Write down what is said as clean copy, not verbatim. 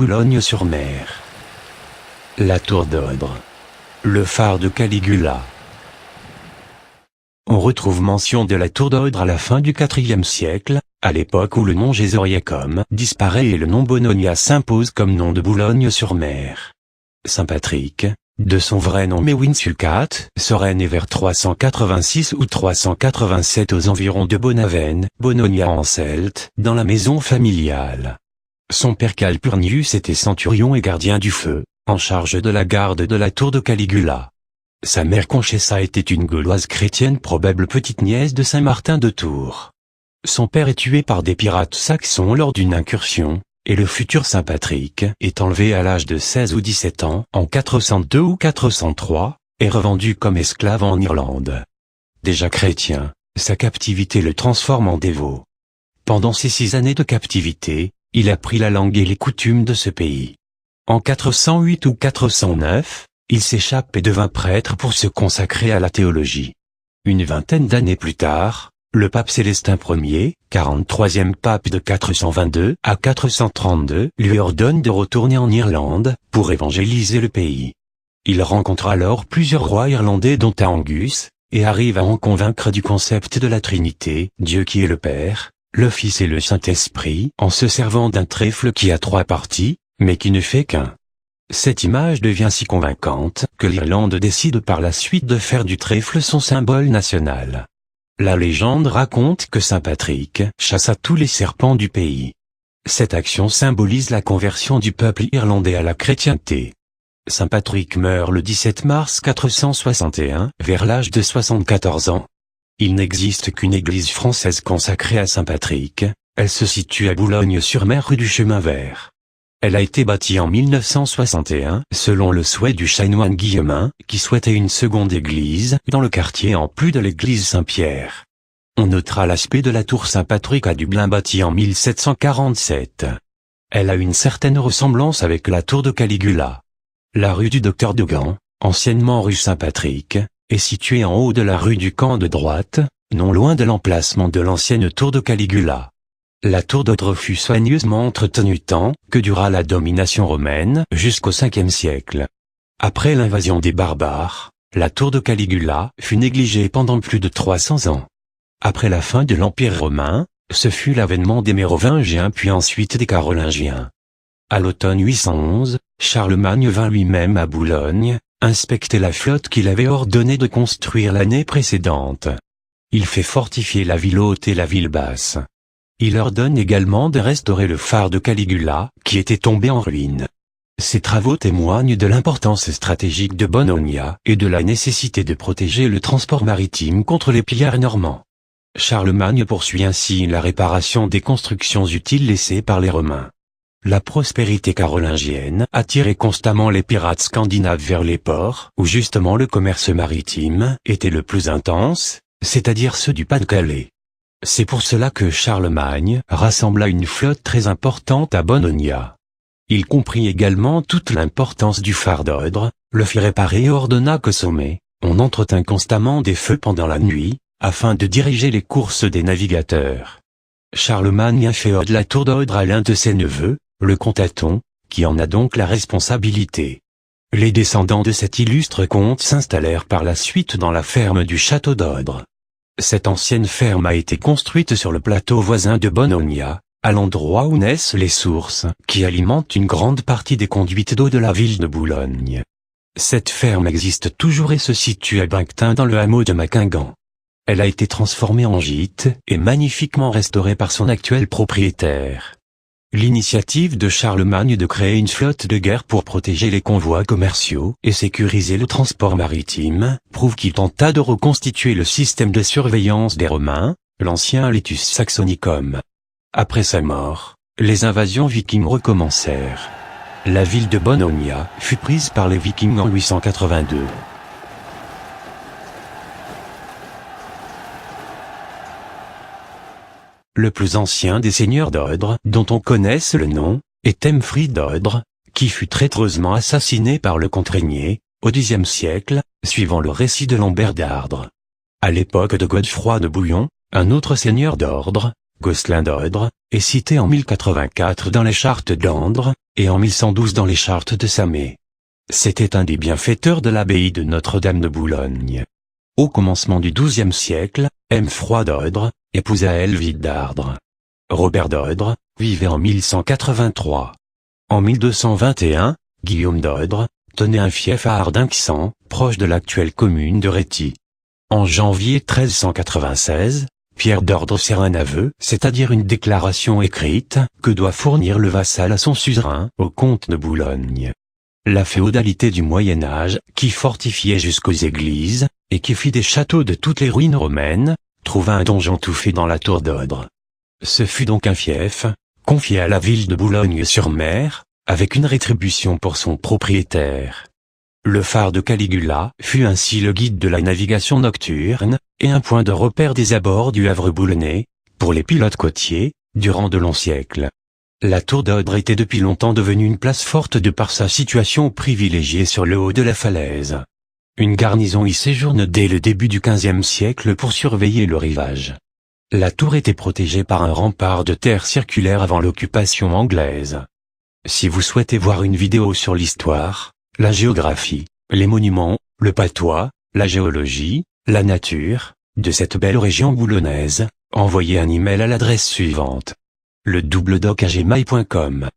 Boulogne-sur-Mer. La tour d'Odre. Le phare de Caligula. On retrouve mention de la tour d'Odre à la fin du IVe siècle, à l'époque où le nom Gésoriacum disparaît et le nom Bononia s'impose comme nom de Boulogne-sur-Mer. Saint Patrick, de son vrai nom Mewin Sulcat, serait né vers 386 ou 387 aux environs de Bonaven, Bononia en celte, dans la maison familiale. Son père Calpurnius était centurion et gardien du feu, en charge de la garde de la tour de Caligula. Sa mère Conchessa était une Gauloise chrétienne, probable petite-nièce de Saint Martin de Tours. Son père est tué par des pirates saxons lors d'une incursion, et le futur Saint Patrick est enlevé à l'âge de 16 ou 17 ans, en 402 ou 403, et revendu comme esclave en Irlande. Déjà chrétien, sa captivité le transforme en dévot. Pendant ces 6 années de captivité, il apprit la langue et les coutumes de ce pays. En 408 ou 409, il s'échappe et devint prêtre pour se consacrer à la théologie. Une vingtaine d'années plus tard, le pape Célestin Ier, 43e pape de 422 à 432, lui ordonne de retourner en Irlande, pour évangéliser le pays. Il rencontre alors plusieurs rois irlandais dont Angus, et arrive à en convaincre du concept de la Trinité, Dieu qui est le Père, le Fils et le Saint-Esprit, en se servant d'un trèfle qui a 3 parties, mais qui ne fait qu'un. Cette image devient si convaincante, que l'Irlande décide par la suite de faire du trèfle son symbole national. La légende raconte que Saint Patrick chassa tous les serpents du pays. Cette action symbolise la conversion du peuple irlandais à la chrétienté. Saint Patrick meurt le 17 mars 461, vers l'âge de 74 ans. Il n'existe qu'une église française consacrée à Saint Patrick, elle se situe à Boulogne-sur-Mer rue du Chemin Vert. Elle a été bâtie en 1961, selon le souhait du chanoine Guillemin, qui souhaitait une seconde église dans le quartier en plus de l'église Saint-Pierre. On notera l'aspect de la tour Saint-Patrick à Dublin bâtie en 1747. Elle a une certaine ressemblance avec la tour de Caligula. La rue du Docteur de Gand, anciennement rue Saint-Patrick, est située en haut de la rue du Camp de droite, non loin de l'emplacement de l'ancienne tour de Caligula. La tour d'Odre fut soigneusement entretenue tant que dura la domination romaine jusqu'au Ve siècle. Après l'invasion des barbares, la tour de Caligula fut négligée pendant plus de 300 ans. Après la fin de l'Empire romain, ce fut l'avènement des Mérovingiens puis ensuite des Carolingiens. À l'automne 811, Charlemagne vint lui-même à Boulogne, inspecter la flotte qu'il avait ordonné de construire l'année précédente. Il fait fortifier la ville haute et la ville basse. Il ordonne également de restaurer le phare de Caligula, qui était tombé en ruine. Ces travaux témoignent de l'importance stratégique de Bononia et de la nécessité de protéger le transport maritime contre les pillards normands. Charlemagne poursuit ainsi la réparation des constructions utiles laissées par les Romains. La prospérité carolingienne attirait constamment les pirates scandinaves vers les ports où justement le commerce maritime était le plus intense, c'est-à-dire ceux du Pas-de-Calais. C'est pour cela que Charlemagne rassembla une flotte très importante à Bononia. Il comprit également toute l'importance du phare d'Odre, le fit réparer et ordonna qu'au sommet, on entretint constamment des feux pendant la nuit, afin de diriger les courses des navigateurs. Charlemagne inféode la tour d'Odre à l'un de ses neveux, le comte Athon, qui en a donc la responsabilité. Les descendants de cet illustre comte s'installèrent par la suite dans la ferme du château d'Odre. Cette ancienne ferme a été construite sur le plateau voisin de Bononia, à l'endroit où naissent les sources qui alimentent une grande partie des conduites d'eau de la ville de Boulogne. Cette ferme existe toujours et se situe à Brinctin dans le hameau de Maquingan. Elle a été transformée en gîte et magnifiquement restaurée par son actuel propriétaire. L'initiative de Charlemagne de créer une flotte de guerre pour protéger les convois commerciaux et sécuriser le transport maritime prouve qu'il tenta de reconstituer le système de surveillance des Romains, l'ancien Aletus Saxonicum. Après sa mort, les invasions vikings recommencèrent. La ville de Bononia fut prise par les Vikings en 882. Le plus ancien des seigneurs d'Odre, dont on connaisse le nom, est Aimfrid d'Odre, qui fut traîtreusement assassiné par le comte Régnier, au Xe siècle, suivant le récit de Lambert d'Ardres. À l'époque de Godefroy de Bouillon, un autre seigneur d'Ordre, Gosselin d'Odre, est cité en 1084 dans les chartes d'Andre, et en 1112 dans les chartes de Samé. C'était un des bienfaiteurs de l'abbaye de Notre-Dame de Boulogne. Au commencement du XIIe siècle, Mfroi d'Odre épousa Helvide d'Ardres. Robert d'Odre vivait en 1183. En 1221, Guillaume d'Odre tenait un fief à Ardinxan, proche de l'actuelle commune de Réty. En janvier 1396, Pierre d'Ordre sert un aveu, c'est-à-dire une déclaration écrite, que doit fournir le vassal à son suzerain, au comte de Boulogne. La féodalité du Moyen-Âge, qui fortifiait jusqu'aux églises, et qui fit des châteaux de toutes les ruines romaines, trouva un donjon tout fait dans la tour d'Odre. Ce fut donc un fief, confié à la ville de Boulogne-sur-Mer, avec une rétribution pour son propriétaire. Le phare de Caligula fut ainsi le guide de la navigation nocturne, et un point de repère des abords du Havre boulonnais, pour les pilotes côtiers, durant de longs siècles. La tour d'Odre était depuis longtemps devenue une place forte de par sa situation privilégiée sur le haut de la falaise. Une garnison y séjourne dès le début du XVe siècle pour surveiller le rivage. La tour était protégée par un rempart de terre circulaire avant l'occupation anglaise. Si vous souhaitez voir une vidéo sur l'histoire, la géographie, les monuments, le patois, la géologie, la nature, de cette belle région boulonnaise, envoyez un email à l'adresse suivante: le@gmail.com